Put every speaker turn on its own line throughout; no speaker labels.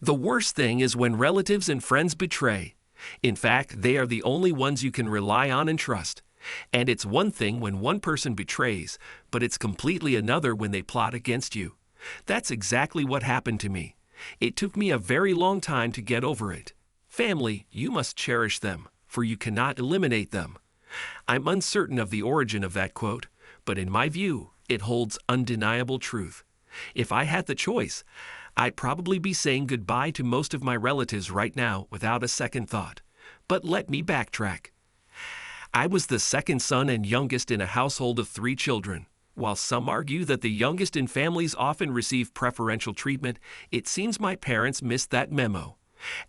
The worst thing is when relatives and friends betray. In fact, they are the only ones you can rely on and trust. And it's one thing when one person betrays, but it's completely another when they plot against you. That's exactly what happened to me. It took me a very long time to get over it. Family, you must cherish them, for you cannot eliminate them. I'm uncertain of the origin of that quote, but in my view, it holds undeniable truth. If I had the choice, I'd probably be saying goodbye to most of my relatives right now without a second thought. But let me backtrack. I was the second son and youngest in a household of 3 children. While some argue that the youngest in families often receive preferential treatment, it seems my parents missed that memo.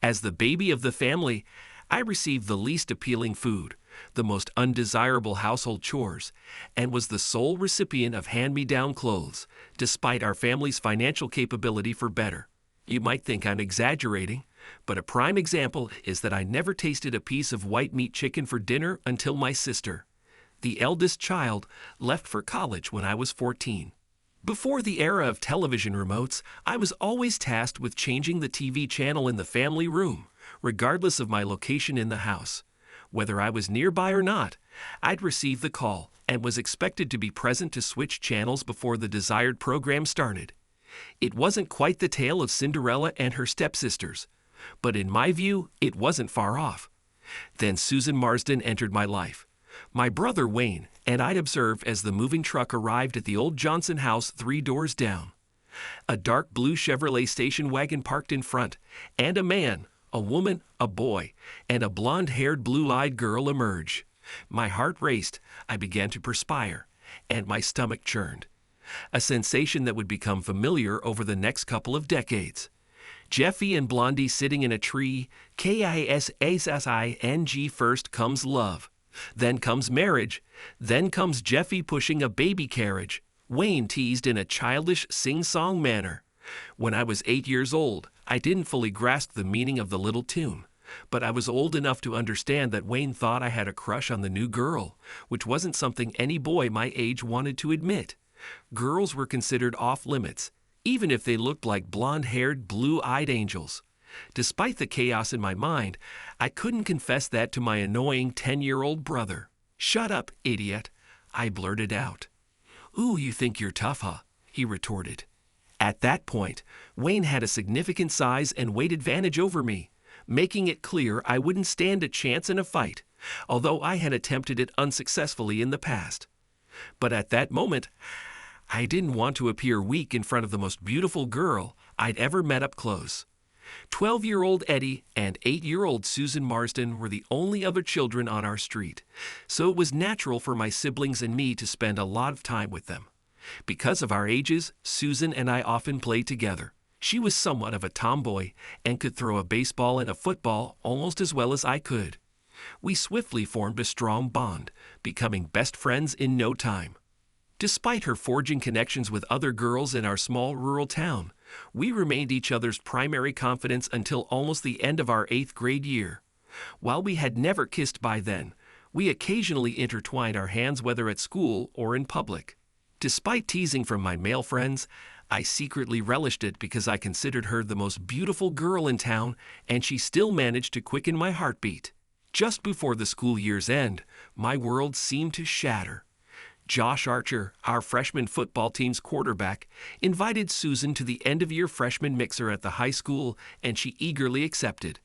As the baby of the family, I received the least appealing food, the most undesirable household chores, and was the sole recipient of hand-me-down clothes, despite our family's financial capability for better. You might think I'm exaggerating, but a prime example is that I never tasted a piece of white meat chicken for dinner until my sister, the eldest child, left for college when I was 14. Before the era of television remotes, I was always tasked with changing the TV channel in the family room, regardless of my location in the house. Whether I was nearby or not, I'd receive the call and was expected to be present to switch channels before the desired program started. It wasn't quite the tale of Cinderella and her stepsisters, but in my view, it wasn't far off. Then Susan Marsden entered my life. My brother Wayne and I'd observe as the moving truck arrived at the old Johnson house 3 doors down. A dark blue Chevrolet station wagon parked in front, and a man, a woman, a boy, and a blonde-haired, blue-eyed girl emerge. My heart raced, I began to perspire, and my stomach churned. A sensation that would become familiar over the next couple of decades. Jeffy and Blondie sitting in a tree, KISSING. First comes love. Then comes marriage. Then comes Jeffy pushing a baby carriage. Wayne teased in a childish sing-song manner. When I was 8 years old, I didn't fully grasp the meaning of the little tune, but I was old enough to understand that Wayne thought I had a crush on the new girl, which wasn't something any boy my age wanted to admit. Girls were considered off-limits, even if they looked like blonde-haired, blue-eyed angels. Despite the chaos in my mind, I couldn't confess that to my annoying 10-year-old brother. "Shut up, idiot," I blurted out. "Ooh, you think you're tough, huh?" he retorted. At that point, Wayne had a significant size and weight advantage over me, making it clear I wouldn't stand a chance in a fight, although I had attempted it unsuccessfully in the past. But at that moment, I didn't want to appear weak in front of the most beautiful girl I'd ever met up close. 12-year-old Eddie and 8-year-old Susan Marsden were the only other children on our street, so it was natural for my siblings and me to spend a lot of time with them. Because of our ages, Susan and I often played together. She was somewhat of a tomboy and could throw a baseball and a football almost as well as I could. We swiftly formed a strong bond, becoming best friends in no time. Despite her forging connections with other girls in our small rural town, we remained each other's primary confidants until almost the end of our 8th grade year. While we had never kissed by then, we occasionally intertwined our hands whether at school or in public. Despite teasing from my male friends, I secretly relished it because I considered her the most beautiful girl in town, and she still managed to quicken my heartbeat. Just before the school year's end, my world seemed to shatter. Josh Archer, our freshman football team's quarterback, invited Susan to the end-of-year freshman mixer at the high school, and she eagerly accepted.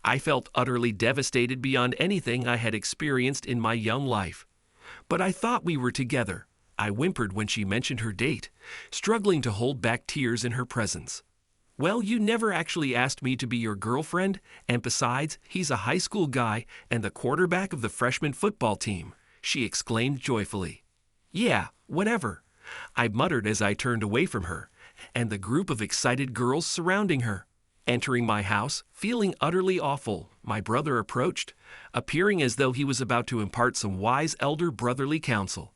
I felt utterly devastated beyond anything I had experienced in my young life. But I thought we were together. I whimpered when she mentioned her date, struggling to hold back tears in her presence. "Well, you never actually asked me to be your girlfriend, and besides, he's a high school guy and the quarterback of the freshman football team," she exclaimed joyfully. "Yeah, whatever," I muttered as I turned away from her, and the group of excited girls surrounding her. Entering my house, feeling utterly awful, my brother approached, appearing as though he was about to impart some wise elder brotherly counsel.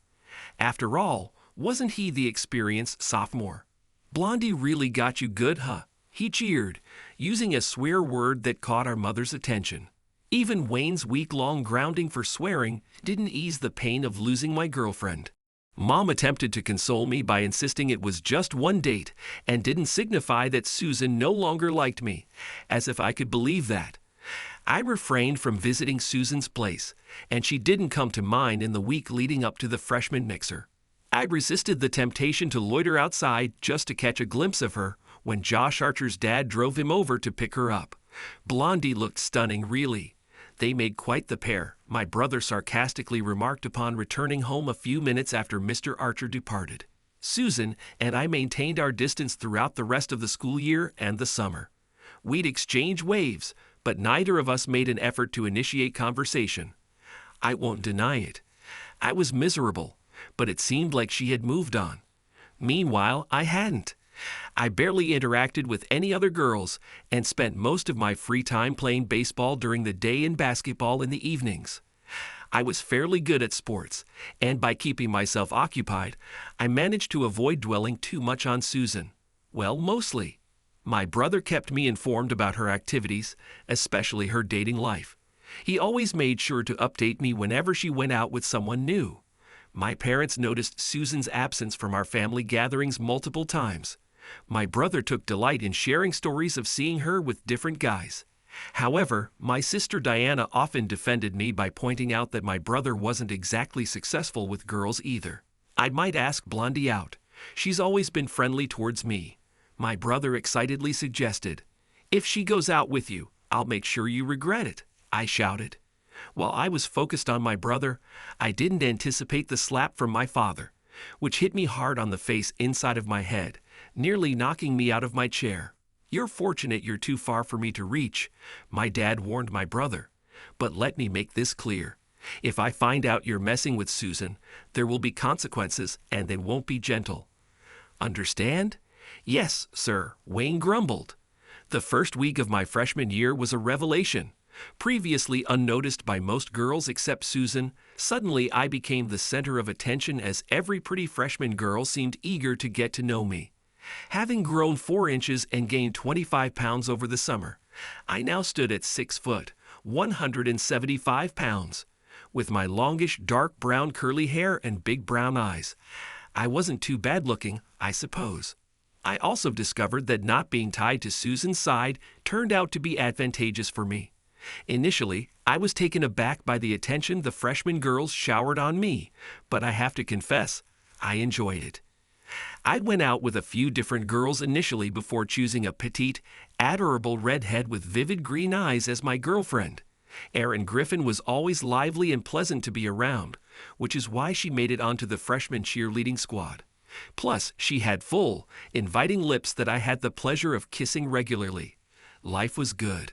After all, wasn't he the experienced sophomore? "Blondie really got you good, huh?" he jeered, using a swear word that caught our mother's attention. Even Wayne's week-long grounding for swearing didn't ease the pain of losing my girlfriend. Mom attempted to console me by insisting it was just one date and didn't signify that Susan no longer liked me, as if I could believe that. I refrained from visiting Susan's place, and she didn't come to mine in the week leading up to the freshman mixer. I resisted the temptation to loiter outside just to catch a glimpse of her when Josh Archer's dad drove him over to pick her up. Blondie looked stunning, really. They made quite the pair, my brother sarcastically remarked upon returning home a few minutes after Mr. Archer departed. Susan and I maintained our distance throughout the rest of the school year and the summer. We'd exchange waves, but neither of us made an effort to initiate conversation. I won't deny it. I was miserable, but it seemed like she had moved on. Meanwhile, I hadn't. I barely interacted with any other girls and spent most of my free time playing baseball during the day and basketball in the evenings. I was fairly good at sports, and by keeping myself occupied, I managed to avoid dwelling too much on Susan. Well, mostly. My brother kept me informed about her activities, especially her dating life. He always made sure to update me whenever she went out with someone new. My parents noticed Susan's absence from our family gatherings multiple times. My brother took delight in sharing stories of seeing her with different guys. However, my sister Diana often defended me by pointing out that my brother wasn't exactly successful with girls either. I might ask Blondie out. She's always been friendly towards me. My brother excitedly suggested. If she goes out with you, I'll make sure you regret it, I shouted. While I was focused on my brother, I didn't anticipate the slap from my father, which hit me hard on the face inside of my head, nearly knocking me out of my chair. You're fortunate you're too far for me to reach, my dad warned my brother. But let me make this clear. If I find out you're messing with Susan, there will be consequences and they won't be gentle. Understand? Yes, sir, Wayne grumbled. The first week of my freshman year was a revelation. Previously unnoticed by most girls except Susan, suddenly I became the center of attention as every pretty freshman girl seemed eager to get to know me. Having grown 4 inches and gained 25 pounds over the summer, I now stood at 6 foot, 175 pounds. With my longish, dark brown curly hair and big brown eyes, I wasn't too bad looking, I suppose. I also discovered that not being tied to Susan's side turned out to be advantageous for me. Initially, I was taken aback by the attention the freshman girls showered on me, but I have to confess, I enjoyed it. I went out with a few different girls initially before choosing a petite, adorable redhead with vivid green eyes as my girlfriend. Erin Griffin was always lively and pleasant to be around, which is why she made it onto the freshman cheerleading squad. Plus, she had full, inviting lips that I had the pleasure of kissing regularly. Life was good.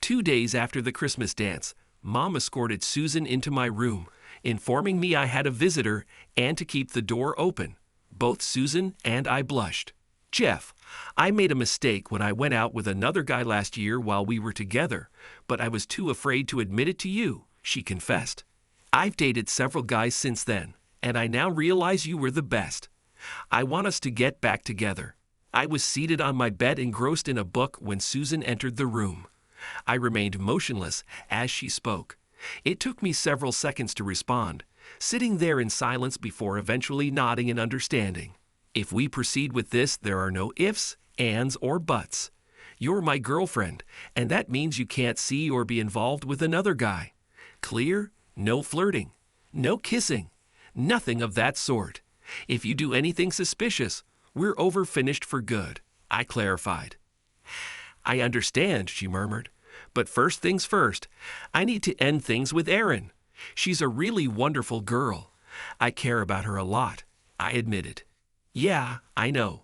2 days after the Christmas dance, Mom escorted Susan into my room, informing me I had a visitor and to keep the door open. Both Susan and I blushed. Jeff, I made a mistake when I went out with another guy last year while we were together, but I was too afraid to admit it to you, she confessed. I've dated several guys since then, and I now realize you were the best. I want us to get back together. I was seated on my bed engrossed in a book when Susan entered the room. I remained motionless as she spoke. It took me several seconds to respond, sitting there in silence before eventually nodding in understanding. If we proceed with this, there are no ifs, ands, or buts. You're my girlfriend, and that means you can't see or be involved with another guy. Clear? No flirting. No kissing. Nothing of that sort. If you do anything suspicious, we're over finished for good, I clarified. I understand, she murmured. But first things first, I need to end things with Erin. She's a really wonderful girl. I care about her a lot, I admitted. Yeah, I know.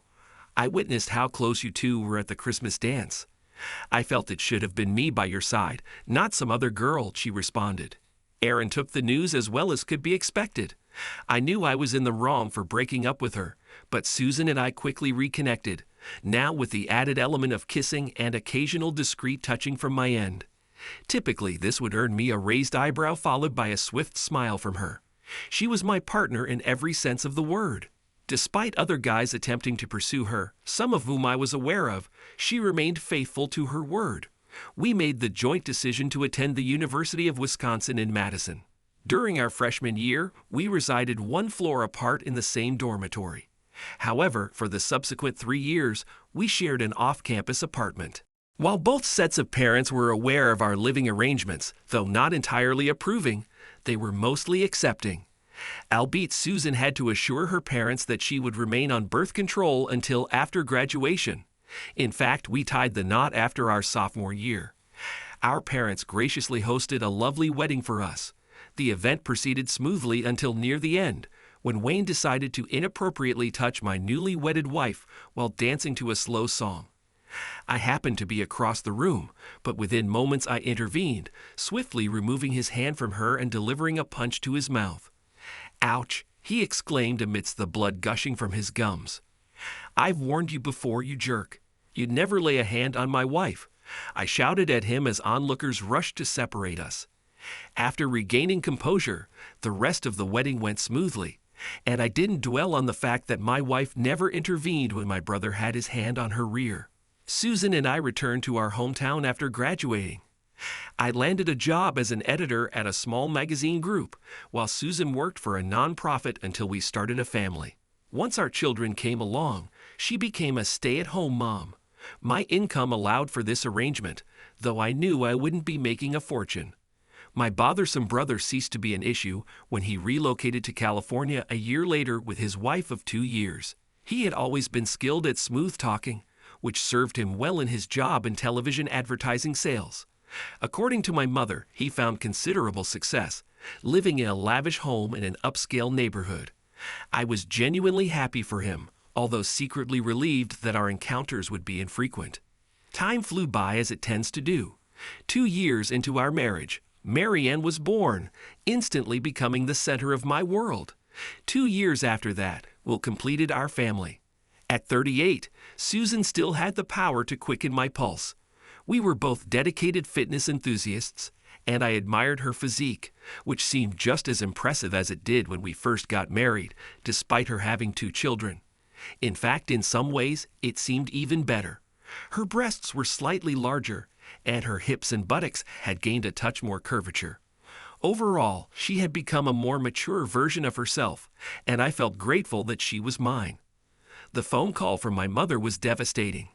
I witnessed how close you two were at the Christmas dance. I felt it should have been me by your side, not some other girl, she responded. Erin took the news as well as could be expected. I knew I was in the wrong for breaking up with her, but Susan and I quickly reconnected, now with the added element of kissing and occasional discreet touching from my end. Typically, this would earn me a raised eyebrow followed by a swift smile from her. She was my partner in every sense of the word. Despite other guys attempting to pursue her, some of whom I was aware of, she remained faithful to her word. We made the joint decision to attend the University of Wisconsin in Madison. During our freshman year, we resided one floor apart in the same dormitory. However, for the subsequent 3 years, we shared an off-campus apartment. While both sets of parents were aware of our living arrangements, though not entirely approving, they were mostly accepting. Albeit Susan had to assure her parents that she would remain on birth control until after graduation. In fact, we tied the knot after our sophomore year. Our parents graciously hosted a lovely wedding for us. The event proceeded smoothly until near the end, when Wayne decided to inappropriately touch my newly wedded wife while dancing to a slow song. I happened to be across the room, but within moments I intervened, swiftly removing his hand from her and delivering a punch to his mouth. "Ouch!" he exclaimed amidst the blood gushing from his gums. "I've warned you before, you jerk. You'd never lay a hand on my wife," I shouted at him as onlookers rushed to separate us. After regaining composure, the rest of the wedding went smoothly, and I didn't dwell on the fact that my wife never intervened when my brother had his hand on her rear. Susan and I returned to our hometown after graduating. I landed a job as an editor at a small magazine group, while Susan worked for a nonprofit until we started a family. Once our children came along, she became a stay-at-home mom. My income allowed for this arrangement, though I knew I wouldn't be making a fortune. My bothersome brother ceased to be an issue when he relocated to California a year later with his wife of 2 years. He had always been skilled at smooth talking, which served him well in his job in television advertising sales. According to my mother, he found considerable success, living in a lavish home in an upscale neighborhood. I was genuinely happy for him, although secretly relieved that our encounters would be infrequent. Time flew by as it tends to do. 2 years into our marriage, Marianne was born, instantly becoming the center of my world. 2 years after that, we completed our family. At 38, Susan still had the power to quicken my pulse. We were both dedicated fitness enthusiasts, and I admired her physique, which seemed just as impressive as it did when we first got married, despite her having 2 children. In fact, in some ways, it seemed even better. Her breasts were slightly larger, and her hips and buttocks had gained a touch more curvature. Overall, she had become a more mature version of herself, and I felt grateful that she was mine. The phone call from my mother was devastating.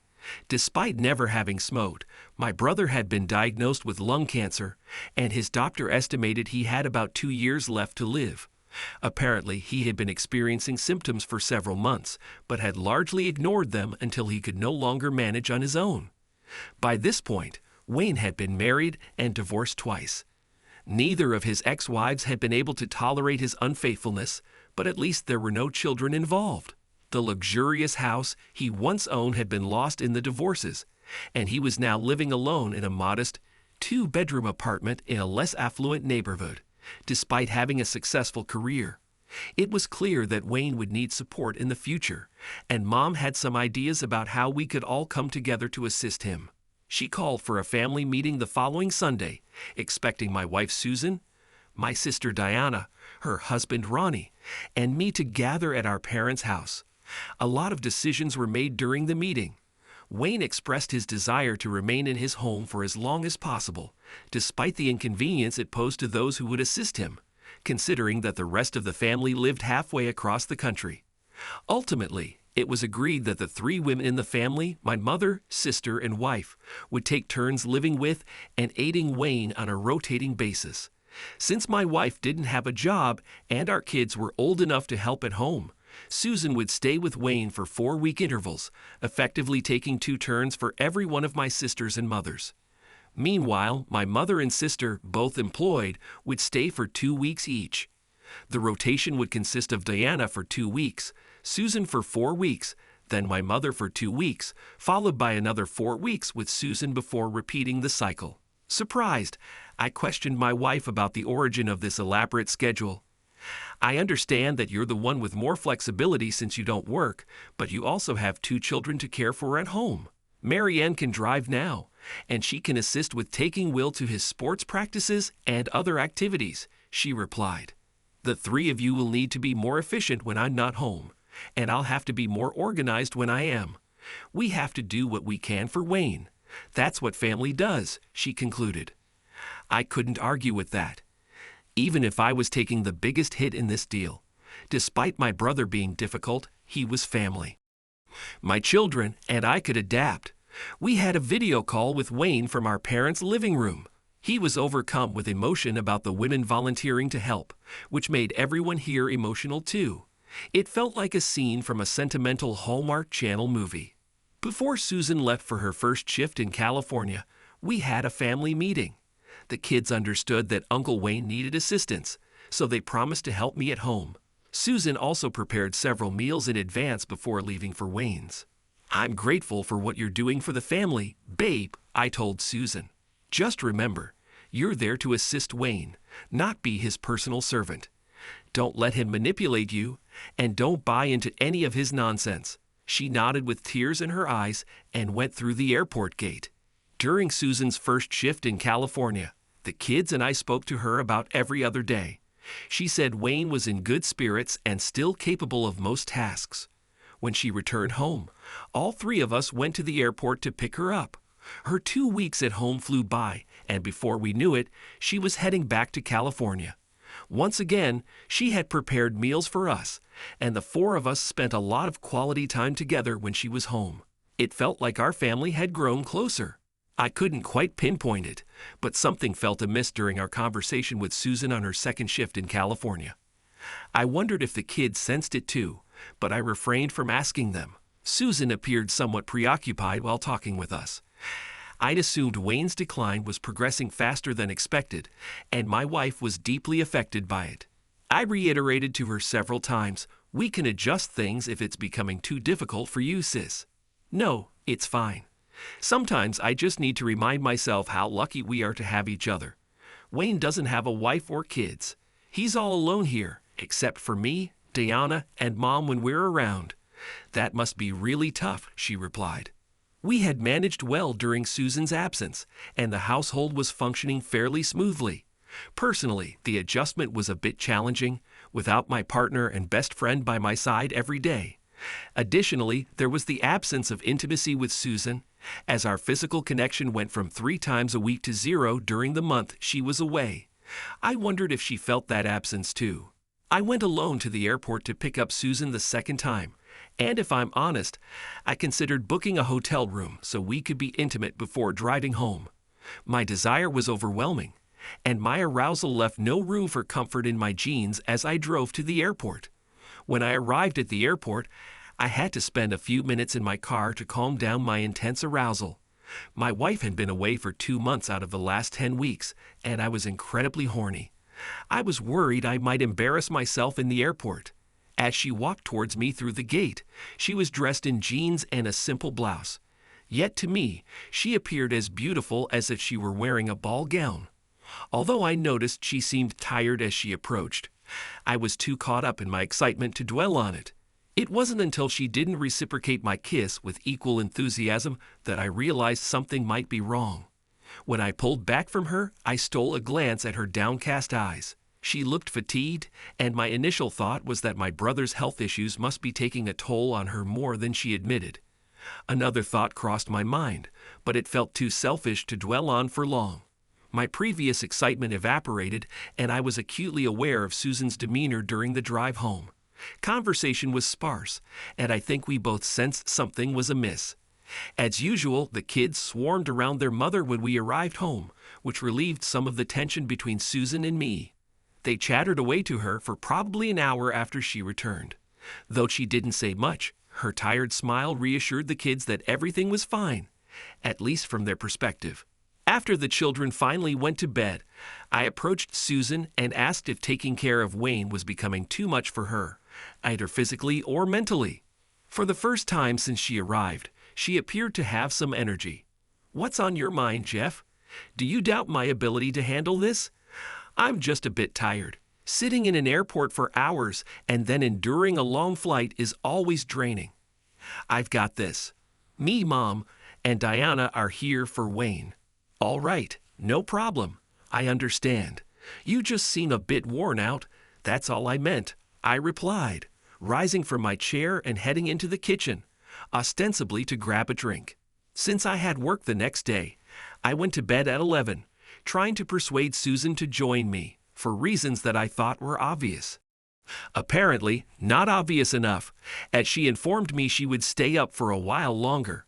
Despite never having smoked, my brother had been diagnosed with lung cancer, and his doctor estimated he had about 2 years left to live. Apparently, he had been experiencing symptoms for several months, but had largely ignored them until he could no longer manage on his own. By this point, Wayne had been married and divorced twice. Neither of his ex-wives had been able to tolerate his unfaithfulness, but at least there were no children involved. The luxurious house he once owned had been lost in the divorces, and he was now living alone in a modest 2-bedroom apartment in a less affluent neighborhood, despite having a successful career. It was clear that Wayne would need support in the future, and Mom had some ideas about how we could all come together to assist him. She called for a family meeting the following Sunday, expecting my wife Susan, my sister Diana, her husband Ronnie, and me to gather at our parents' house. A lot of decisions were made during the meeting. Wayne expressed his desire to remain in his home for as long as possible, despite the inconvenience it posed to those who would assist him, considering that the rest of the family lived halfway across the country. Ultimately, it was agreed that the 3 women in the family, my mother, sister, and wife, would take turns living with and aiding Wayne on a rotating basis. Since my wife didn't have a job and our kids were old enough to help at home, Susan would stay with Wayne for 4-week intervals, effectively taking 2 turns for every one of my sisters and mothers. Meanwhile, my mother and sister, both employed, would stay for 2 weeks each. The rotation would consist of Diana for 2 weeks, Susan for 4 weeks, then my mother for 2 weeks, followed by another 4 weeks with Susan before repeating the cycle. Surprised, I questioned my wife about the origin of this elaborate schedule. "I understand that you're the one with more flexibility since you don't work, but you also have 2 children to care for at home. Marianne can drive now, and she can assist with taking Will to his sports practices and other activities," she replied. "The 3 of you will need to be more efficient when I'm not home, and I'll have to be more organized when I am. We have to do what we can for Wayne. That's what family does," she concluded. I couldn't argue with that. even if I was taking the biggest hit in this deal. Despite my brother being difficult, he was family. My children and I could adapt. We had a video call with Wayne from our parents' living room. He was overcome with emotion about the women volunteering to help, which made everyone here emotional too. It felt like a scene from a sentimental Hallmark Channel movie. Before Susan left for her first shift in California, we had a family meeting. The kids understood that Uncle Wayne needed assistance, so they promised to help me at home. Susan also prepared several meals in advance before leaving for Wayne's. "I'm grateful for what you're doing for the family, babe," I told Susan. "Just remember, you're there to assist Wayne, not be his personal servant. Don't let him manipulate you, and don't buy into any of his nonsense." She nodded with tears in her eyes and went through the airport gate. During Susan's first shift in California, the kids and I spoke to her about every other day. She said Wayne was in good spirits and still capable of most tasks. When she returned home, all three of us went to the airport to pick her up. Her 2 weeks at home flew by, and before we knew it, she was heading back to California. Once again, she had prepared meals for us, and the four of us spent a lot of quality time together when she was home. It felt like our family had grown closer. I couldn't quite pinpoint it, but something felt amiss during our conversation with Susan on her second shift in California. I wondered if the kids sensed it too, but I refrained from asking them. Susan appeared somewhat preoccupied while talking with us. I'd assumed Wayne's decline was progressing faster than expected, and my wife was deeply affected by it. I reiterated to her several times, "We can adjust things if it's becoming too difficult for you, sis." "No, it's fine. Sometimes I just need to remind myself how lucky we are to have each other. Wayne doesn't have a wife or kids. He's all alone here, except for me, Diana, and Mom when we're around." "That must be really tough," she replied. We had managed well during Susan's absence, and the household was functioning fairly smoothly. Personally, the adjustment was a bit challenging, without my partner and best friend by my side every day. Additionally, there was the absence of intimacy with Susan, as our physical connection went from 3 times a week to 0 during the month she was away. I wondered if she felt that absence too. I went alone to the airport to pick up Susan the second time, and if I'm honest, I considered booking a hotel room so we could be intimate before driving home. My desire was overwhelming, and my arousal left no room for comfort in my jeans as I drove to the airport. When I arrived at the airport, I had to spend a few minutes in my car to calm down my intense arousal. My wife had been away for 2 months out of the last 10 weeks, and I was incredibly horny. I was worried I might embarrass myself in the airport. As she walked towards me through the gate, she was dressed in jeans and a simple blouse. Yet to me, she appeared as beautiful as if she were wearing a ball gown. Although I noticed she seemed tired as she approached, I was too caught up in my excitement to dwell on it. It wasn't until she didn't reciprocate my kiss with equal enthusiasm that I realized something might be wrong. When I pulled back from her, I stole a glance at her downcast eyes. She looked fatigued, and my initial thought was that my brother's health issues must be taking a toll on her more than she admitted. Another thought crossed my mind, but it felt too selfish to dwell on for long. My previous excitement evaporated, and I was acutely aware of Susan's demeanor during the drive home. Conversation was sparse, and I think we both sensed something was amiss. As usual, the kids swarmed around their mother when we arrived home, which relieved some of the tension between Susan and me. They chattered away to her for probably an hour after she returned. Though she didn't say much, her tired smile reassured the kids that everything was fine, at least from their perspective. After the children finally went to bed, I approached Susan and asked if taking care of Wayne was becoming too much for her, either physically or mentally. For the first time since she arrived, she appeared to have some energy. "What's on your mind, Jeff? Do you doubt my ability to handle this?" "I'm just a bit tired. Sitting in an airport for hours and then enduring a long flight is always draining. I've got this. Me, Mom, and Diana are here for Wayne." "All right, no problem. I understand. You just seem a bit worn out. That's all I meant," I replied, rising from my chair and heading into the kitchen, ostensibly to grab a drink. Since I had work the next day, I went to bed at 11, trying to persuade Susan to join me, for reasons that I thought were obvious. Apparently, not obvious enough, as she informed me she would stay up for a while longer.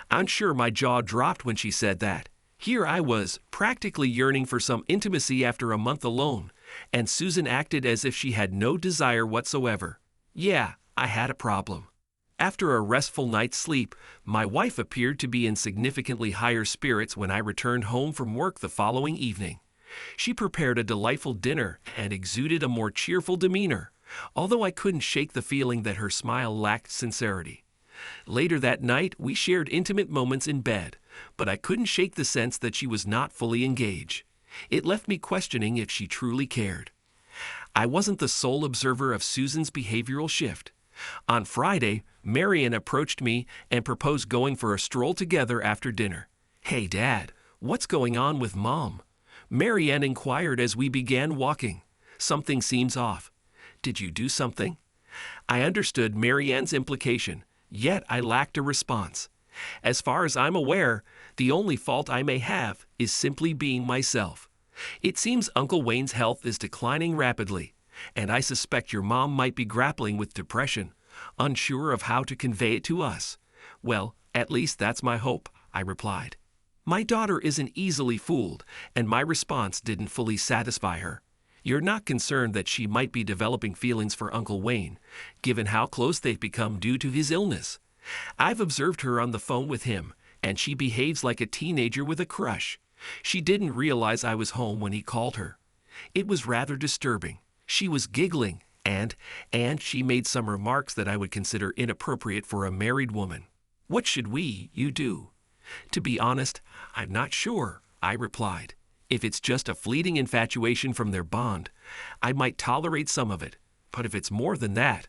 I'm sure my jaw dropped when she said that. Here I was, practically yearning for some intimacy after a month alone, and Susan acted as if she had no desire whatsoever. Yeah, I had a problem. After a restful night's sleep, my wife appeared to be in significantly higher spirits when I returned home from work the following evening. She prepared a delightful dinner and exuded a more cheerful demeanor, although I couldn't shake the feeling that her smile lacked sincerity. Later that night, we shared intimate moments in bed, but I couldn't shake the sense that she was not fully engaged. It left me questioning if she truly cared. I wasn't the sole observer of Susan's behavioral shift. On Friday, Marian approached me and proposed going for a stroll together after dinner. "Hey, Dad, what's going on with Mom?" Marianne inquired as we began walking. "Something seems off. Did you do something?" I understood Marianne's implication, yet I lacked a response. As far as I'm aware, the only fault I may have is simply being myself. It seems Uncle Wayne's health is declining rapidly, and I suspect your mom might be grappling with depression, unsure of how to convey it to us. "Well, at least that's my hope," I replied. My daughter isn't easily fooled, and my response didn't fully satisfy her. "You're not concerned that she might be developing feelings for Uncle Wayne, given how close they've become due to his illness. I've observed her on the phone with him, and she behaves like a teenager with a crush. She didn't realize I was home when he called her. It was rather disturbing. She was giggling, and she made some remarks that I would consider inappropriate for a married woman. What should you do?" "To be honest, I'm not sure," I replied. "If it's just a fleeting infatuation from their bond, I might tolerate some of it. But if it's more than that,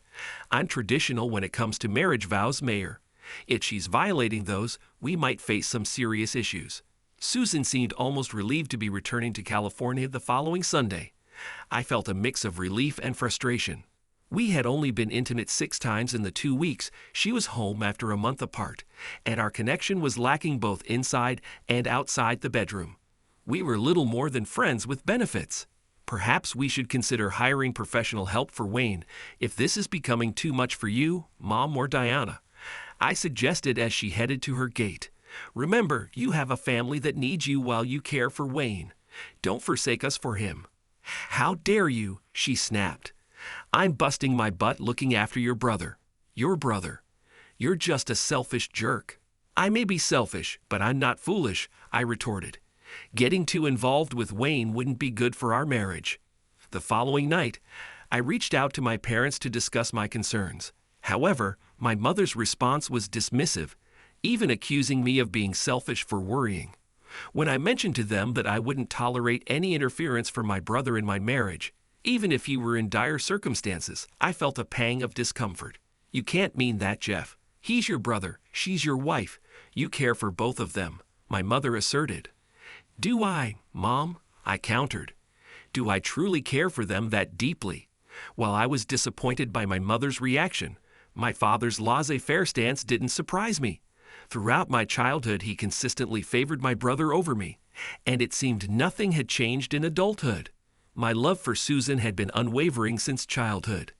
I'm traditional when it comes to marriage vows, Mayor. If she's violating those, we might face some serious issues." Susan seemed almost relieved to be returning to California the following Sunday. I felt a mix of relief and frustration. We had only been intimate 6 times in the 2 weeks she was home after a month apart, and our connection was lacking both inside and outside the bedroom. We were little more than friends with benefits. Perhaps we should consider hiring professional help for Wayne if this is becoming too much for you, Mom, or Diana, I suggested as she headed to her gate. "Remember, you have a family that needs you while you care for Wayne. Don't forsake us for him." "How dare you?" she snapped. "I'm busting my butt looking after your brother." "Your brother? You're just a selfish jerk." "I may be selfish, but I'm not foolish," I retorted. "Getting too involved with Wayne wouldn't be good for our marriage." The following night, I reached out to my parents to discuss my concerns. However, my mother's response was dismissive, even accusing me of being selfish for worrying. When I mentioned to them that I wouldn't tolerate any interference from my brother in my marriage, even if he were in dire circumstances, I felt a pang of discomfort. "You can't mean that, Jeff. He's your brother, she's your wife. You care for both of them," my mother asserted. "Do I, Mom?" I countered. "Do I truly care for them that deeply?" While I was disappointed by my mother's reaction, my father's laissez-faire stance didn't surprise me. Throughout my childhood, he consistently favored my brother over me, and it seemed nothing had changed in adulthood. My love for Susan had been unwavering since childhood.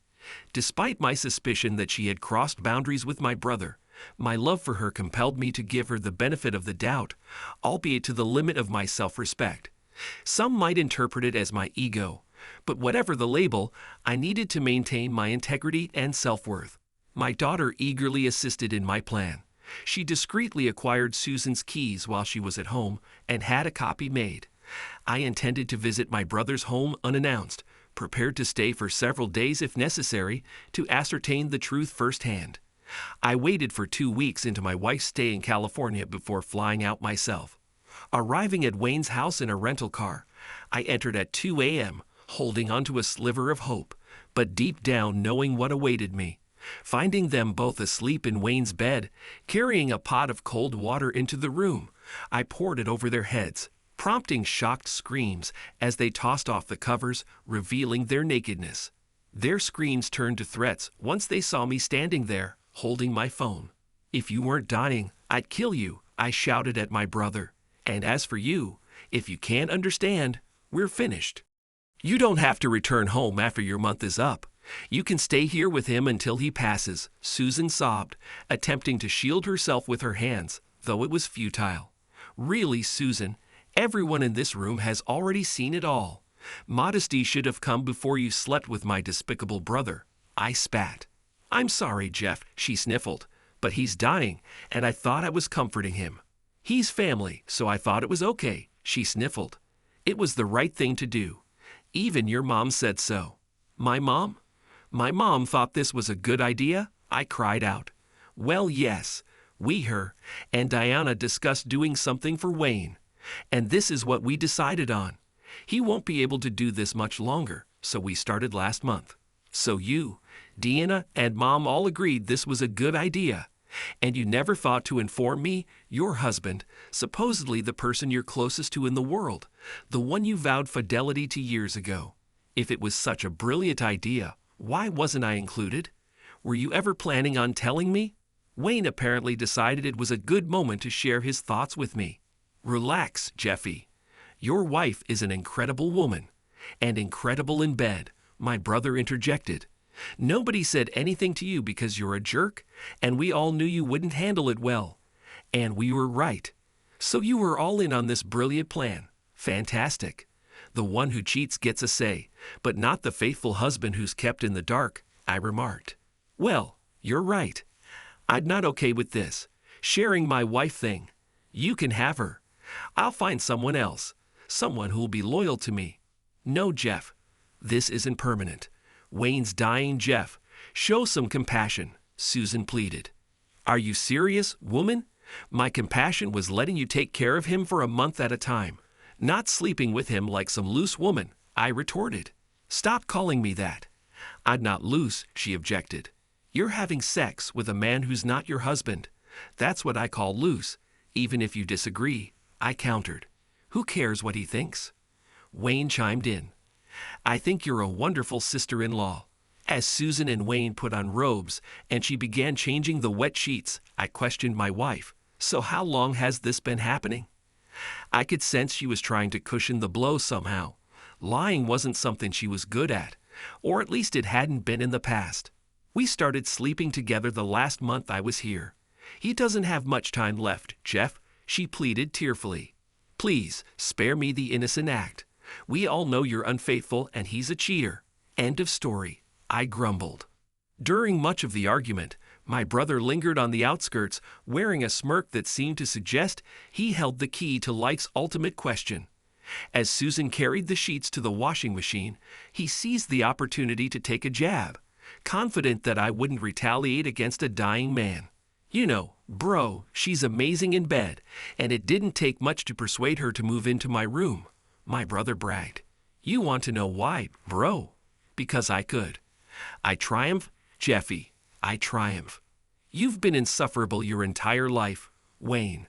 Despite my suspicion that she had crossed boundaries with my brother, my love for her compelled me to give her the benefit of the doubt, albeit to the limit of my self-respect. Some might interpret it as my ego, but whatever the label, I needed to maintain my integrity and self-worth. My daughter eagerly assisted in my plan. She discreetly acquired Susan's keys while she was at home and had a copy made. I intended to visit my brother's home unannounced, prepared to stay for several days if necessary to ascertain the truth firsthand. I waited for 2 weeks into my wife's stay in California before flying out myself. Arriving at Wayne's house in a rental car, I entered at 2 a.m., holding onto a sliver of hope, but deep down knowing what awaited me. Finding them both asleep in Wayne's bed, carrying a pot of cold water into the room, I poured it over their heads, prompting shocked screams as they tossed off the covers, revealing their nakedness. Their screams turned to threats once they saw me standing there, holding my phone. "If you weren't dying, I'd kill you," I shouted at my brother. "And as for you, if you can't understand, we're finished." You don't have to return home after your month is up. You can stay here with him until he passes, Susan sobbed, attempting to shield herself with her hands, though it was futile. Really, Susan, everyone in this room has already seen it all. Modesty should have come before you slept with my despicable brother. I spat. I'm sorry, Jeff, she sniffled, but he's dying, and I thought I was comforting him. He's family, so I thought it was okay, she sniffled. It was the right thing to do. Even your mom said so. My mom? My mom thought this was a good idea? I cried out. Well, yes. We, her, and Diana discussed doing something for Wayne. And this is what we decided on. He won't be able to do this much longer, so we started last month. So you, Deanna, and Mom all agreed this was a good idea. And you never thought to inform me, your husband, supposedly the person you're closest to in the world, the one you vowed fidelity to years ago. If it was such a brilliant idea, why wasn't I included? Were you ever planning on telling me? Wayne apparently decided it was a good moment to share his thoughts with me. Relax, Jeffy. Your wife is an incredible woman. And incredible in bed, my brother interjected. Nobody said anything to you because you're a jerk, and we all knew you wouldn't handle it well. And we were right. So you were all in on this brilliant plan. Fantastic. The one who cheats gets a say, but not the faithful husband who's kept in the dark, I remarked. Well, you're right. I'm not okay with this. Sharing my wife thing. You can have her. I'll find someone else. Someone who'll be loyal to me. No, Jeff. This isn't permanent. Wayne's dying, Jeff. Show some compassion, Susan pleaded. Are you serious, woman? My compassion was letting you take care of him for a month at a time, not sleeping with him like some loose woman, I retorted. Stop calling me that. I'm not loose, she objected. You're having sex with a man who's not your husband. That's what I call loose, even if you disagree, I countered. Who cares what he thinks? Wayne chimed in. I think you're a wonderful sister-in-law. As Susan and Wayne put on robes and she began changing the wet sheets, I questioned my wife. So how long has this been happening? I could sense she was trying to cushion the blow somehow. Lying wasn't something she was good at, or at least it hadn't been in the past. We started sleeping together the last month I was here. He doesn't have much time left, Jeff, she pleaded tearfully. Please, spare me the innocent act. We all know you're unfaithful and he's a cheater. End of story, I grumbled. During much of the argument, my brother lingered on the outskirts, wearing a smirk that seemed to suggest he held the key to life's ultimate question. As Susan carried the sheets to the washing machine, he seized the opportunity to take a jab, confident that I wouldn't retaliate against a dying man. You know, bro, she's amazing in bed, and it didn't take much to persuade her to move into my room. My brother bragged. You want to know why, bro? Because I could. I triumph, Jeffy. I triumph. You've been insufferable your entire life, Wayne.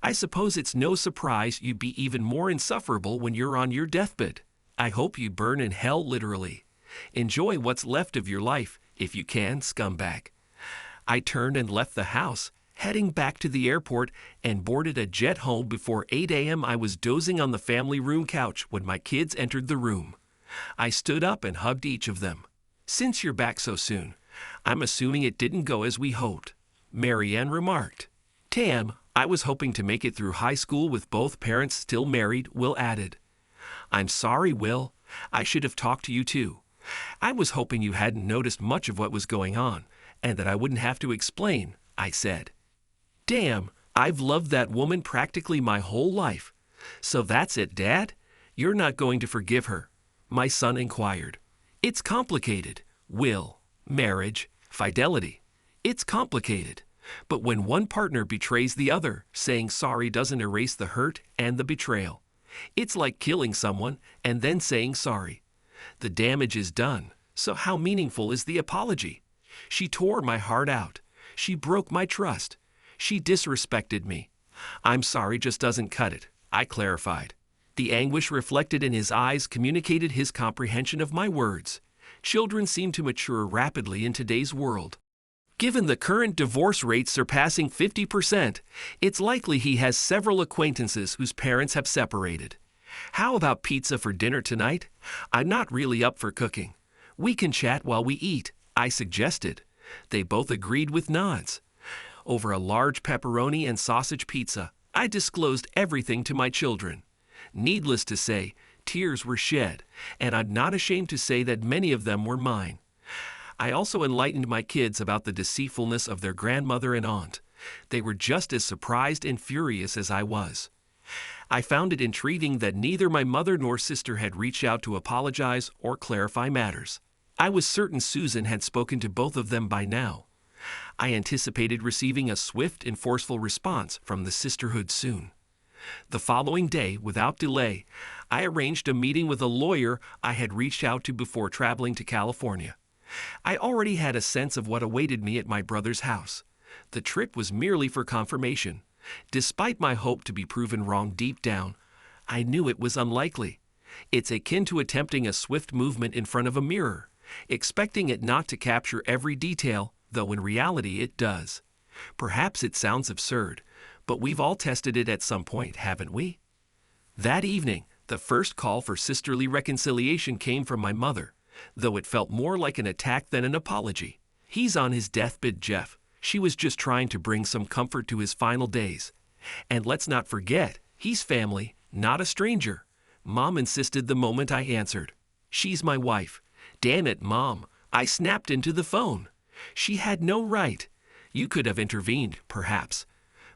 I suppose it's no surprise you'd be even more insufferable when you're on your deathbed. I hope you burn in hell literally. Enjoy what's left of your life, if you can, scumbag. I turned and left the house, heading back to the airport, and boarded a jet home before 8 a.m. I was dozing on the family room couch when my kids entered the room. I stood up and hugged each of them. Since you're back so soon, I'm assuming it didn't go as we hoped, Marianne remarked. Tam, I was hoping to make it through high school with both parents still married, Will added. I'm sorry, Will. I should have talked to you too. I was hoping you hadn't noticed much of what was going on, and that I wouldn't have to explain, I said. Damn, I've loved that woman practically my whole life. So that's it, Dad? You're not going to forgive her? My son inquired. It's complicated. Will, marriage, fidelity. It's complicated. But when one partner betrays the other, saying sorry doesn't erase the hurt and the betrayal. It's like killing someone and then saying sorry. The damage is done, so how meaningful is the apology? She tore my heart out. She broke my trust. She disrespected me. I'm sorry just doesn't cut it, I clarified. The anguish reflected in his eyes communicated his comprehension of my words. Children seem to mature rapidly in today's world. Given the current divorce rate surpassing 50%, it's likely he has several acquaintances whose parents have separated. How about pizza for dinner tonight? I'm not really up for cooking. We can chat while we eat, I suggested. They both agreed with nods. Over a large pepperoni and sausage pizza, I disclosed everything to my children. Needless to say, tears were shed, and I'm not ashamed to say that many of them were mine. I also enlightened my kids about the deceitfulness of their grandmother and aunt. They were just as surprised and furious as I was. I found it intriguing that neither my mother nor sister had reached out to apologize or clarify matters. I was certain Susan had spoken to both of them by now. I anticipated receiving a swift and forceful response from the sisterhood soon. The following day, without delay, I arranged a meeting with a lawyer I had reached out to before traveling to California. I already had a sense of what awaited me at my brother's house. The trip was merely for confirmation. Despite my hope to be proven wrong deep down, I knew it was unlikely. It's akin to attempting a swift movement in front of a mirror, expecting it not to capture every detail, though in reality it does. Perhaps it sounds absurd, but we've all tested it at some point, haven't we? That evening, the first call for sisterly reconciliation came from my mother, though it felt more like an attack than an apology. He's on his deathbed, Jeff. She was just trying to bring some comfort to his final days. And let's not forget, he's family, not a stranger. Mom insisted the moment I answered. She's my wife. Damn it, Mom. I snapped into the phone. She had no right. You could have intervened, perhaps.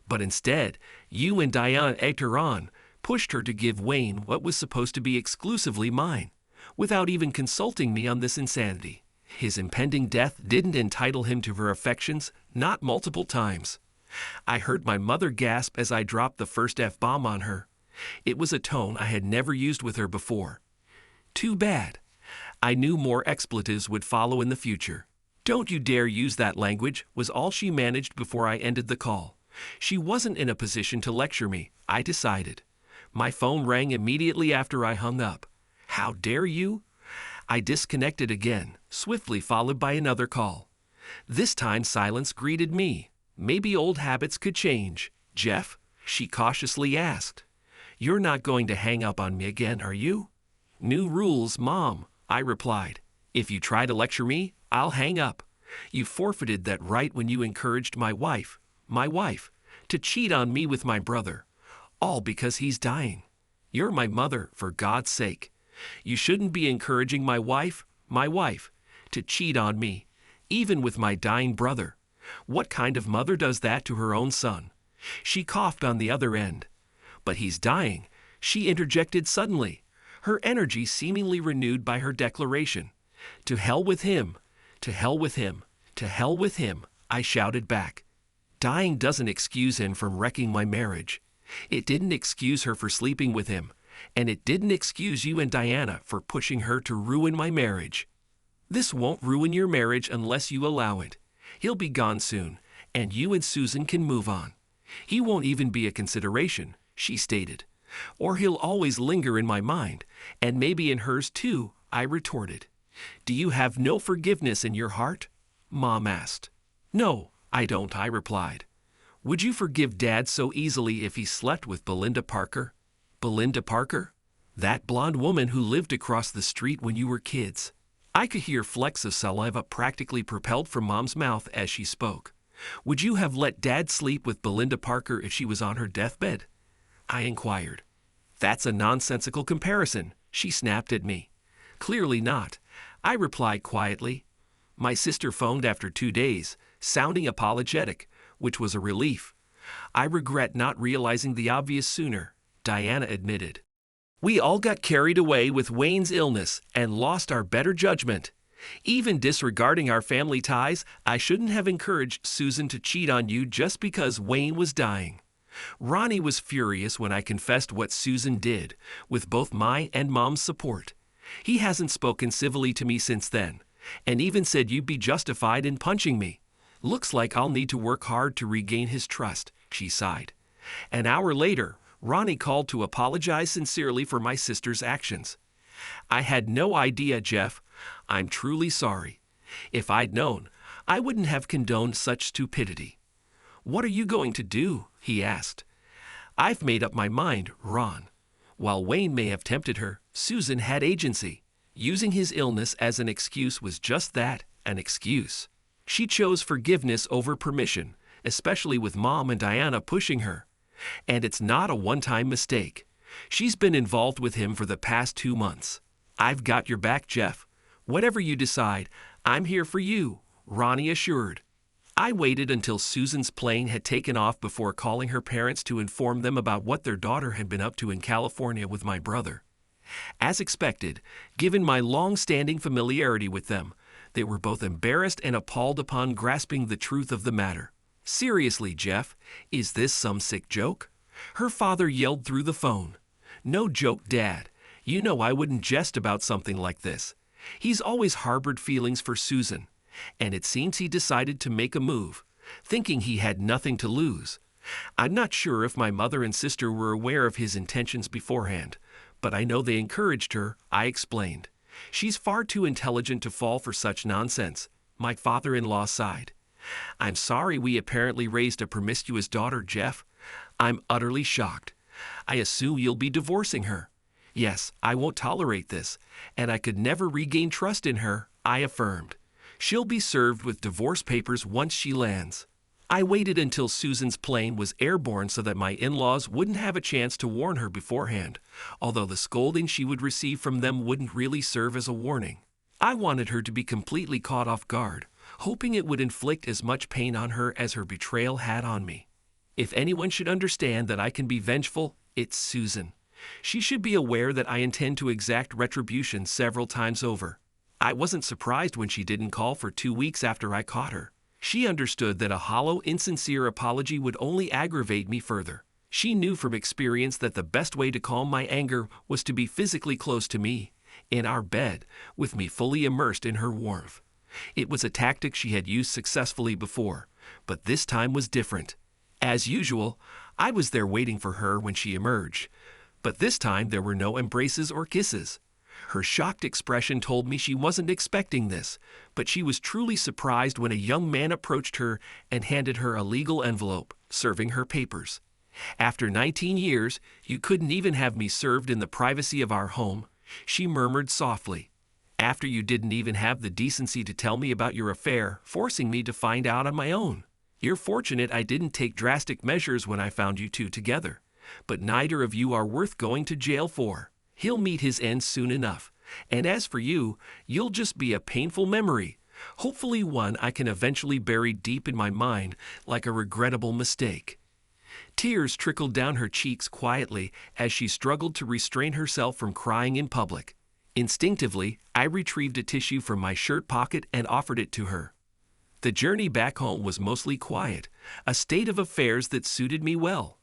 But instead, you and Diana egged her on, pushed her to give Wayne what was supposed to be exclusively mine, without even consulting me on this insanity. His impending death didn't entitle him to her affections, not multiple times. I heard my mother gasp as I dropped the first F-bomb on her. It was a tone I had never used with her before. Too bad. I knew more expletives would follow in the future. Don't you dare use that language, was all she managed before I ended the call. She wasn't in a position to lecture me, I decided. My phone rang immediately after I hung up. How dare you? I disconnected again, swiftly followed by another call. This time silence greeted me. Maybe old habits could change. Jeff, she cautiously asked. You're not going to hang up on me again, are you? New rules, Mom, I replied. If you try to lecture me, I'll hang up. You forfeited that right when you encouraged my wife, to cheat on me with my brother, all because he's dying. You're my mother, for God's sake. You shouldn't be encouraging my wife, to cheat on me, even with my dying brother. What kind of mother does that to her own son? She coughed on the other end. But he's dying, she interjected suddenly, her energy seemingly renewed by her declaration. To hell with him, to hell with him, to hell with him, I shouted back. Dying doesn't excuse him from wrecking my marriage. It didn't excuse her for sleeping with him, and it didn't excuse you and Diana for pushing her to ruin my marriage. This won't ruin your marriage unless you allow it. He'll be gone soon, and you and Susan can move on. He won't even be a consideration, she stated. Or he'll always linger in my mind, and maybe in hers too, I retorted. Do you have no forgiveness in your heart? Mom asked. No, I don't, I replied. Would you forgive Dad so easily if he slept with Belinda Parker? Belinda Parker? That blonde woman who lived across the street when you were kids. I could hear flecks of saliva practically propelled from Mom's mouth as she spoke. Would you have let Dad sleep with Belinda Parker if she was on her deathbed? I inquired. That's a nonsensical comparison, she snapped at me. Clearly not, I replied quietly. My sister phoned after 2 days, sounding apologetic, which was a relief. I regret not realizing the obvious sooner, Diana admitted. We all got carried away with Wayne's illness and lost our better judgment. Even disregarding our family ties, I shouldn't have encouraged Susan to cheat on you just because Wayne was dying. Ronnie was furious when I confessed what Susan did, with both my and Mom's support. He hasn't spoken civilly to me since then, and even said you'd be justified in punching me. Looks like I'll need to work hard to regain his trust, she sighed. An hour later, Ronnie called to apologize sincerely for my sister's actions. I had no idea, Jeff. I'm truly sorry. If I'd known, I wouldn't have condoned such stupidity. What are you going to do? He asked. I've made up my mind, Ron. While Wayne may have tempted her, Susan had agency. Using his illness as an excuse was just that, an excuse. She chose forgiveness over permission, especially with Mom and Diana pushing her. And it's not a one-time mistake. She's been involved with him for the past 2 months. "I've got your back, Jeff. Whatever you decide, I'm here for you," Ronnie assured. I waited until Susan's plane had taken off before calling her parents to inform them about what their daughter had been up to in California with my brother. As expected, given my long-standing familiarity with them, they were both embarrassed and appalled upon grasping the truth of the matter. "Seriously, Jeff, is this some sick joke?" her father yelled through the phone. "No joke, Dad. You know I wouldn't jest about something like this." He's always harbored feelings for Susan, and it seems he decided to make a move, thinking he had nothing to lose. I'm not sure if my mother and sister were aware of his intentions beforehand, but I know they encouraged her, I explained. "She's far too intelligent to fall for such nonsense," my father-in-law sighed. "I'm sorry we apparently raised a promiscuous daughter, Jeff. I'm utterly shocked. I assume you'll be divorcing her." "Yes, I won't tolerate this, and I could never regain trust in her," I affirmed. "She'll be served with divorce papers once she lands." I waited until Susan's plane was airborne so that my in-laws wouldn't have a chance to warn her beforehand, although the scolding she would receive from them wouldn't really serve as a warning. I wanted her to be completely caught off guard, hoping it would inflict as much pain on her as her betrayal had on me. If anyone should understand that I can be vengeful, it's Susan. She should be aware that I intend to exact retribution several times over. I wasn't surprised when she didn't call for 2 weeks after I caught her. She understood that a hollow, insincere apology would only aggravate me further. She knew from experience that the best way to calm my anger was to be physically close to me, in our bed, with me fully immersed in her warmth. It was a tactic she had used successfully before, but this time was different. As usual, I was there waiting for her when she emerged, but this time there were no embraces or kisses. Her shocked expression told me she wasn't expecting this, but she was truly surprised when a young man approached her and handed her a legal envelope, serving her papers. "After 19 years, you couldn't even have me served in the privacy of our home," she murmured softly. "After you didn't even have the decency to tell me about your affair, forcing me to find out on my own. You're fortunate I didn't take drastic measures when I found you two together, but neither of you are worth going to jail for. He'll meet his end soon enough. And as for you, you'll just be a painful memory, hopefully one I can eventually bury deep in my mind like a regrettable mistake." Tears trickled down her cheeks quietly as she struggled to restrain herself from crying in public. Instinctively, I retrieved a tissue from my shirt pocket and offered it to her. The journey back home was mostly quiet, a state of affairs that suited me well.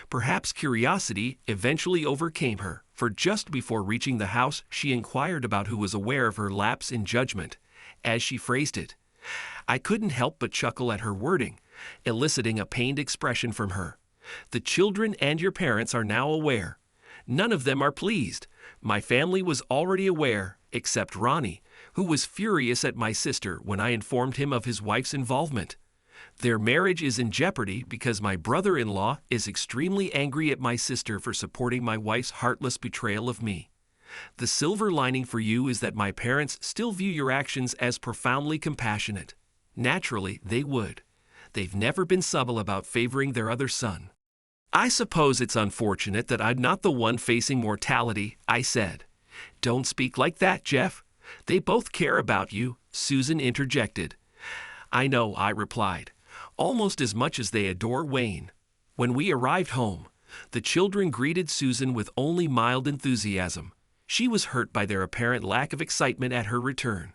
Perhaps curiosity eventually overcame her, for just before reaching the house she inquired about who was aware of her lapse in judgment, as she phrased it. I couldn't help but chuckle at her wording, eliciting a pained expression from her. "The children and your parents are now aware. None of them are pleased. My family was already aware, except Ronnie, who was furious at my sister when I informed him of his wife's involvement. Their marriage is in jeopardy because my brother-in-law is extremely angry at my sister for supporting my wife's heartless betrayal of me. The silver lining for you is that my parents still view your actions as profoundly compassionate. Naturally, they would. They've never been subtle about favoring their other son." "I suppose it's unfortunate that I'm not the one facing mortality," I said. "Don't speak like that, Jeff. They both care about you," Susan interjected. "I know," I replied, "almost as much as they adore Wayne." When we arrived home, the children greeted Susan with only mild enthusiasm. She was hurt by their apparent lack of excitement at her return.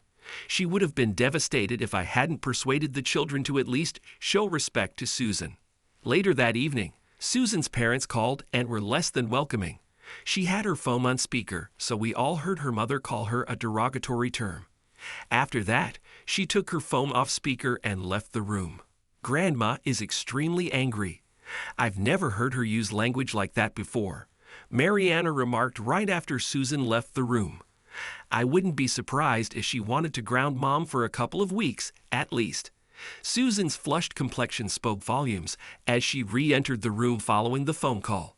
She would have been devastated if I hadn't persuaded the children to at least show respect to Susan. Later that evening, Susan's parents called and were less than welcoming. She had her phone on speaker, so we all heard her mother call her a derogatory term. After that, she took her phone off speaker and left the room. "Grandma is extremely angry. I've never heard her use language like that before," Mariana remarked right after Susan left the room. "I wouldn't be surprised if she wanted to ground Mom for a couple of weeks, at least." Susan's flushed complexion spoke volumes as she re-entered the room following the phone call.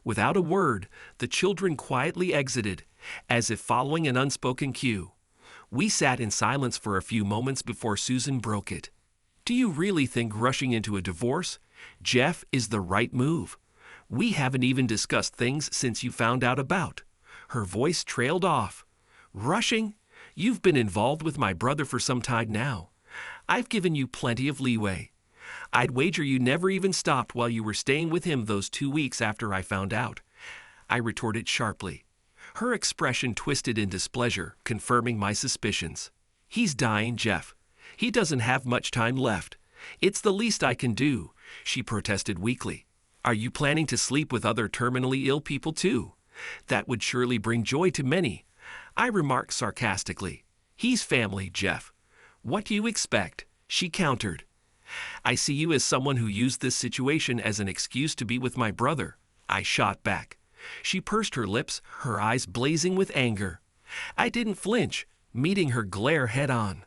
Without a word, the children quietly exited, as if following an unspoken cue. We sat in silence for a few moments before Susan broke it. Do you really think rushing into a divorce, Jeff, is the right move? We haven't even discussed things since you found out about. Her voice trailed off. Rushing? You've been involved with my brother for some time now. I've given you plenty of leeway. I'd wager you never even stopped while you were staying with him those 2 weeks after I found out. I retorted sharply. Her expression twisted in displeasure, confirming my suspicions. He's dying, Jeff. He doesn't have much time left. It's the least I can do, she protested weakly. Are you planning to sleep with other terminally ill people too? That would surely bring joy to many, I remarked sarcastically. He's family, Jeff. What do you expect? She countered. I see you as someone who used this situation as an excuse to be with my brother, I shot back. She pursed her lips, her eyes blazing with anger. I didn't flinch, meeting her glare head-on.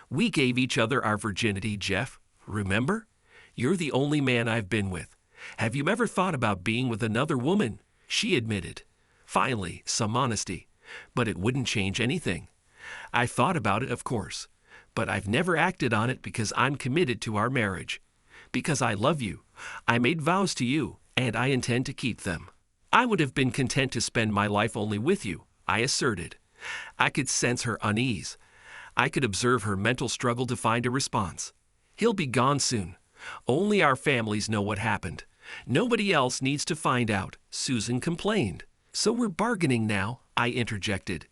We gave each other our virginity, Jeff. Remember? You're the only man I've been with. Have you ever thought about being with another woman? She admitted. Finally, some honesty. But it wouldn't change anything. I thought about it, of course. But I've never acted on it because I'm committed to our marriage. Because I love you. I made vows to you, and I intend to keep them. I would have been content to spend my life only with you, I asserted. I could sense her unease. I could observe her mental struggle to find a response. He'll be gone soon. Only our families know what happened. Nobody else needs to find out, Susan complained. So we're bargaining now, I interjected.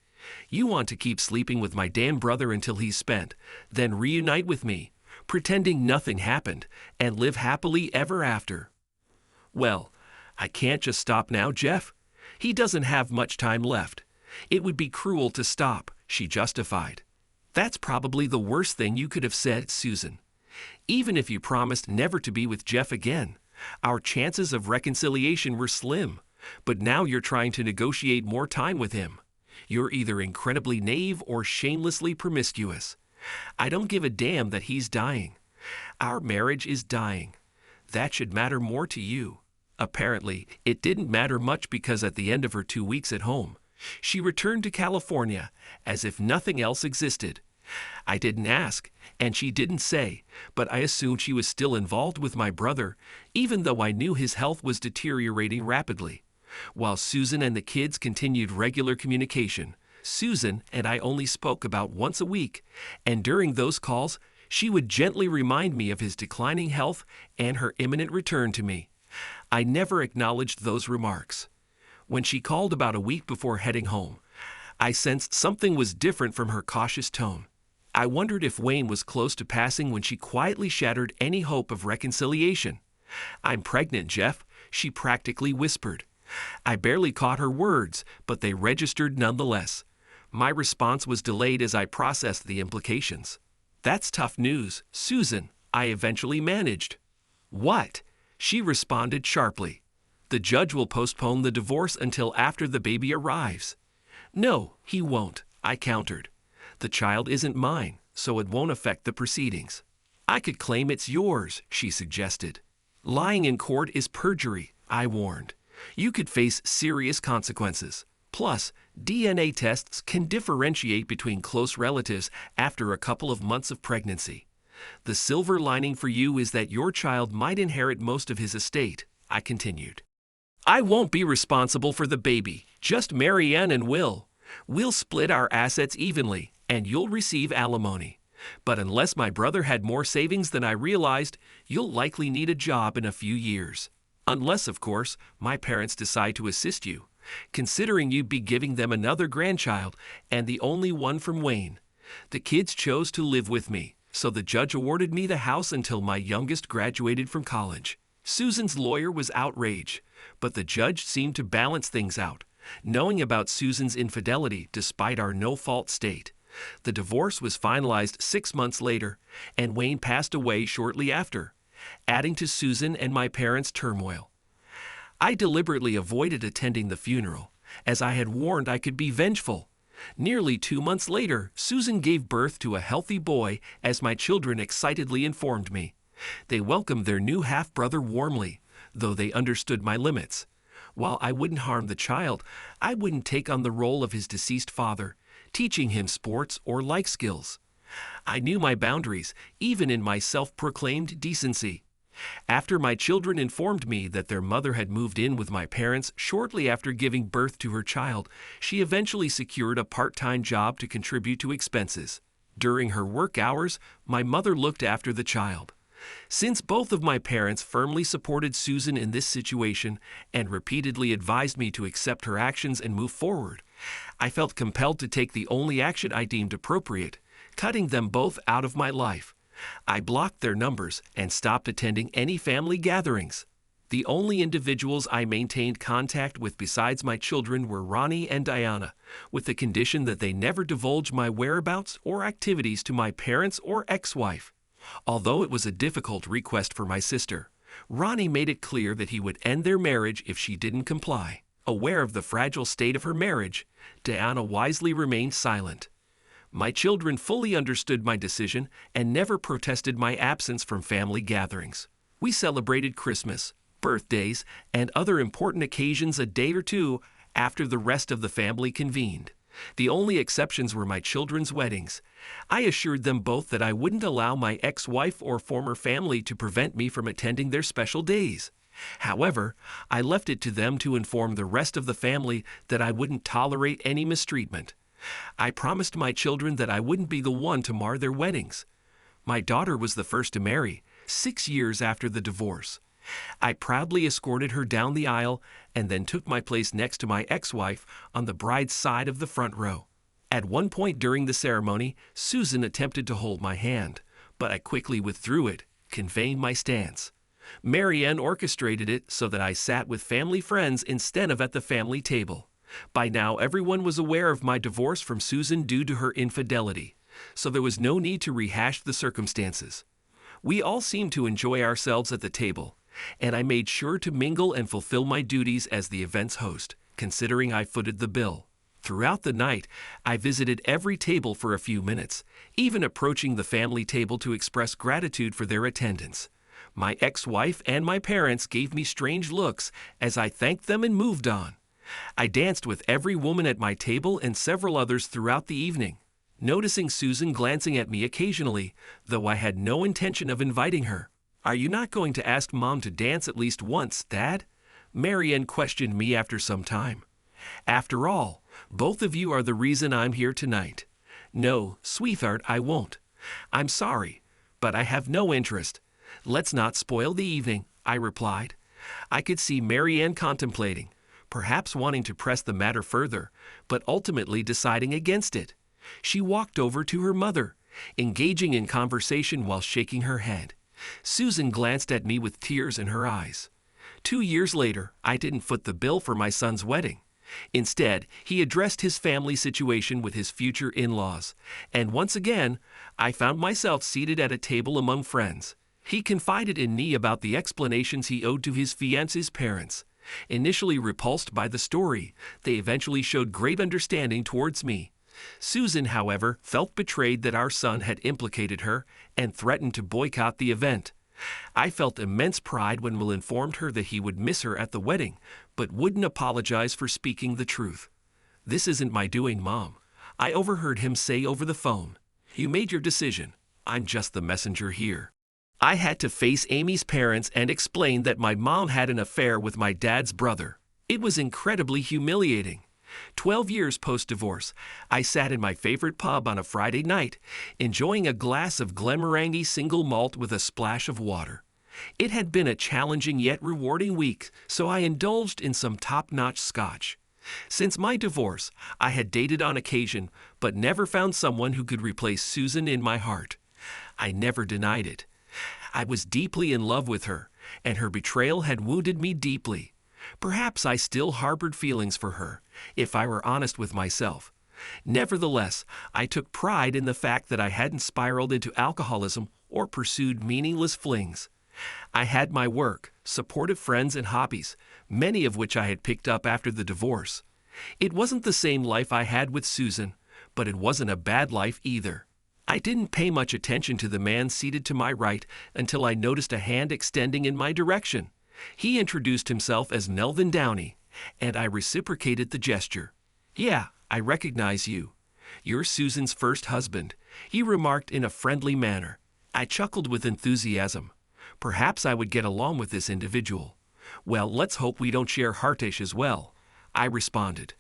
You want to keep sleeping with my damn brother until he's spent, then reunite with me, pretending nothing happened, and live happily ever after. Well, I can't just stop now, Jeff. He doesn't have much time left. It would be cruel to stop, she justified. That's probably the worst thing you could have said, Susan. Even if you promised never to be with Jeff again, our chances of reconciliation were slim. But now you're trying to negotiate more time with him. You're either incredibly naive or shamelessly promiscuous. I don't give a damn that he's dying. Our marriage is dying. That should matter more to you. Apparently, it didn't matter much because at the end of her 2 weeks at home, she returned to California as if nothing else existed. I didn't ask, and she didn't say, but I assumed she was still involved with my brother, even though I knew his health was deteriorating rapidly. While Susan and the kids continued regular communication, Susan and I only spoke about once a week, and during those calls, she would gently remind me of his declining health and her imminent return to me. I never acknowledged those remarks. When she called about a week before heading home, I sensed something was different from her cautious tone. I wondered if Wayne was close to passing when she quietly shattered any hope of reconciliation. I'm pregnant, Jeff, she practically whispered. I barely caught her words, but they registered nonetheless. My response was delayed as I processed the implications. That's tough news, Susan, I eventually managed. What? She responded sharply. The judge will postpone the divorce until after the baby arrives. No, he won't, I countered. The child isn't mine, so it won't affect the proceedings. I could claim it's yours, she suggested. Lying in court is perjury, I warned. You could face serious consequences. Plus, DNA tests can differentiate between close relatives after a couple of months of pregnancy. The silver lining for you is that your child might inherit most of his estate, I continued. I won't be responsible for the baby, just Marianne and Will. We'll split our assets evenly, and you'll receive alimony. But unless my brother had more savings than I realized, you'll likely need a job in a few years. Unless, of course, my parents decide to assist you, considering you'd be giving them another grandchild and the only one from Wayne. The kids chose to live with me, so the judge awarded me the house until my youngest graduated from college. Susan's lawyer was outraged, but the judge seemed to balance things out, knowing about Susan's infidelity despite our no-fault state. The divorce was finalized 6 months later, and Wayne passed away shortly after, adding to Susan and my parents' turmoil. I deliberately avoided attending the funeral, as I had warned I could be vengeful. Nearly 2 months later, Susan gave birth to a healthy boy, as my children excitedly informed me. They welcomed their new half-brother warmly, though they understood my limits. While I wouldn't harm the child, I wouldn't take on the role of his deceased father, teaching him sports or life skills. I knew my boundaries, even in my self-proclaimed decency. After my children informed me that their mother had moved in with my parents shortly after giving birth to her child, she eventually secured a part-time job to contribute to expenses. During her work hours, my mother looked after the child. Since both of my parents firmly supported Susan in this situation and repeatedly advised me to accept her actions and move forward, I felt compelled to take the only action I deemed appropriate, cutting them both out of my life. I blocked their numbers and stopped attending any family gatherings. The only individuals I maintained contact with besides my children were Ronnie and Diana, with the condition that they never divulge my whereabouts or activities to my parents or ex-wife. Although it was a difficult request for my sister, Ronnie made it clear that he would end their marriage if she didn't comply. Aware of the fragile state of her marriage, Diana wisely remained silent. My children fully understood my decision and never protested my absence from family gatherings. We celebrated Christmas, birthdays, and other important occasions a day or two after the rest of the family convened. The only exceptions were my children's weddings. I assured them both that I wouldn't allow my ex-wife or former family to prevent me from attending their special days. However, I left it to them to inform the rest of the family that I wouldn't tolerate any mistreatment. I promised my children that I wouldn't be the one to mar their weddings. My daughter was the first to marry, 6 years after the divorce. I proudly escorted her down the aisle and then took my place next to my ex-wife on the bride's side of the front row. At one point during the ceremony, Susan attempted to hold my hand, but I quickly withdrew it, conveying my stance. Marianne orchestrated it so that I sat with family friends instead of at the family table. By now, everyone was aware of my divorce from Susan due to her infidelity, so there was no need to rehash the circumstances. We all seemed to enjoy ourselves at the table, and I made sure to mingle and fulfill my duties as the event's host, considering I footed the bill. Throughout the night, I visited every table for a few minutes, even approaching the family table to express gratitude for their attendance. My ex-wife and my parents gave me strange looks as I thanked them and moved on. I danced with every woman at my table and several others throughout the evening, noticing Susan glancing at me occasionally, though I had no intention of inviting her. "Are you not going to ask Mom to dance at least once, Dad?" Marianne questioned me after some time. "After all, both of you are the reason I'm here tonight." "No, sweetheart, I won't. I'm sorry, but I have no interest. Let's not spoil the evening," I replied. I could see Marianne contemplating, perhaps wanting to press the matter further, but ultimately deciding against it. She walked over to her mother, engaging in conversation while shaking her head. Susan glanced at me with tears in her eyes. 2 years later, I didn't foot the bill for my son's wedding. Instead, he addressed his family situation with his future in-laws, and once again, I found myself seated at a table among friends. He confided in me about the explanations he owed to his fiancé's parents. Initially repulsed by the story, they eventually showed great understanding towards me. Susan, however, felt betrayed that our son had implicated her and threatened to boycott the event. I felt immense pride when Will informed her that he would miss her at the wedding, but wouldn't apologize for speaking the truth. "This isn't my doing, Mom," I overheard him say over the phone. "You made your decision. I'm just the messenger here." I had to face Amy's parents and explain that my mom had an affair with my dad's brother. It was incredibly humiliating. 12 years post-divorce, I sat in my favorite pub on a Friday night, enjoying a glass of Glenmorangie single malt with a splash of water. It had been a challenging yet rewarding week, so I indulged in some top-notch scotch. Since my divorce, I had dated on occasion, but never found someone who could replace Susan in my heart. I never denied it. I was deeply in love with her, and her betrayal had wounded me deeply. Perhaps I still harbored feelings for her, if I were honest with myself. Nevertheless, I took pride in the fact that I hadn't spiraled into alcoholism or pursued meaningless flings. I had my work, supportive friends, and hobbies, many of which I had picked up after the divorce. It wasn't the same life I had with Susan, but it wasn't a bad life either. I didn't pay much attention to the man seated to my right until I noticed a hand extending in my direction. He introduced himself as Melvin Downey, and I reciprocated the gesture. "Yeah, I recognize you. You're Susan's first husband," he remarked in a friendly manner. I chuckled with enthusiasm. Perhaps I would get along with this individual. "Well, let's hope we don't share heartache as well," I responded.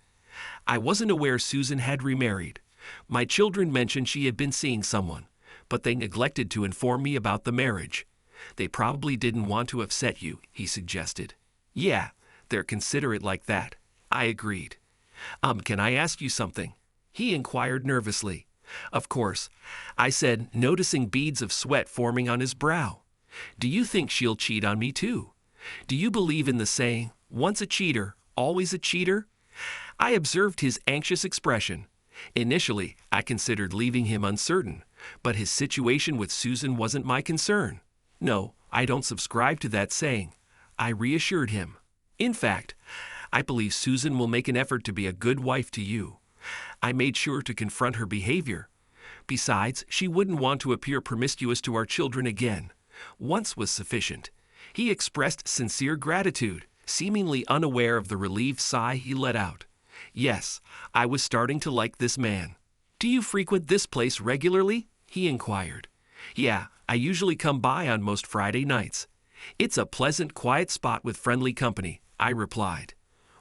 I wasn't aware Susan had remarried. My children mentioned she had been seeing someone, but they neglected to inform me about the marriage. "They probably didn't want to upset you," he suggested. "Yeah, they're considerate like that," I agreed. Can I ask you something?" he inquired nervously. Of course, I said, noticing beads of sweat forming on his brow. "Do you think she'll cheat on me too? Do you believe in the saying, once a cheater, always a cheater?" I observed his anxious expression. Initially, I considered leaving him uncertain, but his situation with Susan wasn't my concern. "No, I don't subscribe to that saying," I reassured him. "In fact, I believe Susan will make an effort to be a good wife to you." I made sure to confront her behavior. Besides, she wouldn't want to appear promiscuous to our children again. Once was sufficient. He expressed sincere gratitude, seemingly unaware of the relieved sigh he let out. Yes, I was starting to like this man. "Do you frequent this place regularly?" he inquired. "Yeah, I usually come by on most Friday nights. It's a pleasant, quiet spot with friendly company," I replied.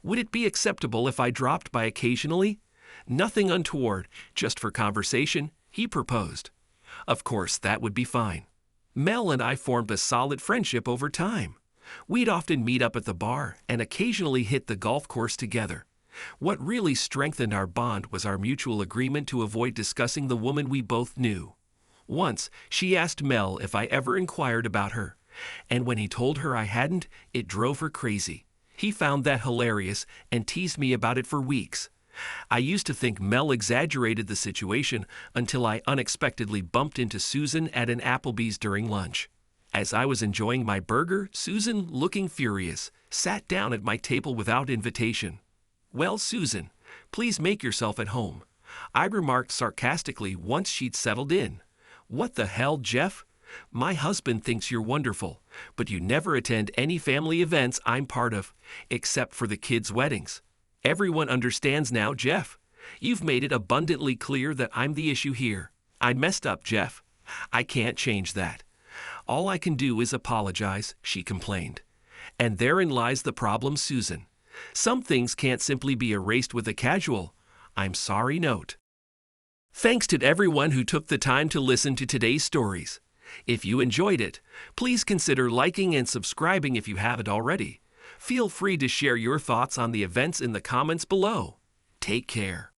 "Would it be acceptable if I dropped by occasionally?" "Nothing untoward, just for conversation," he proposed. Of course, that would be fine. Mel and I formed a solid friendship over time. We'd often meet up at the bar and occasionally hit the golf course together. What really strengthened our bond was our mutual agreement to avoid discussing the woman we both knew. Once, she asked Mel if I ever inquired about her, and when he told her I hadn't, it drove her crazy. He found that hilarious and teased me about it for weeks. I used to think Mel exaggerated the situation until I unexpectedly bumped into Susan at an Applebee's during lunch. As I was enjoying my burger, Susan, looking furious, sat down at my table without invitation. "Well, Susan, please make yourself at home," I remarked sarcastically once she'd settled in. "What the hell, Jeff? My husband thinks you're wonderful, but you never attend any family events I'm part of, except for the kids' weddings. Everyone understands now, Jeff. You've made it abundantly clear that I'm the issue here. I messed up, Jeff. I can't change that. All I can do is apologize," she complained. And therein lies the problem, Susan. Some things can't simply be erased with a casual, "I'm sorry" note. Thanks to everyone who took the time to listen to today's stories. If you enjoyed it, please consider liking and subscribing if you haven't already. Feel free to share your thoughts on the events in the comments below. Take care.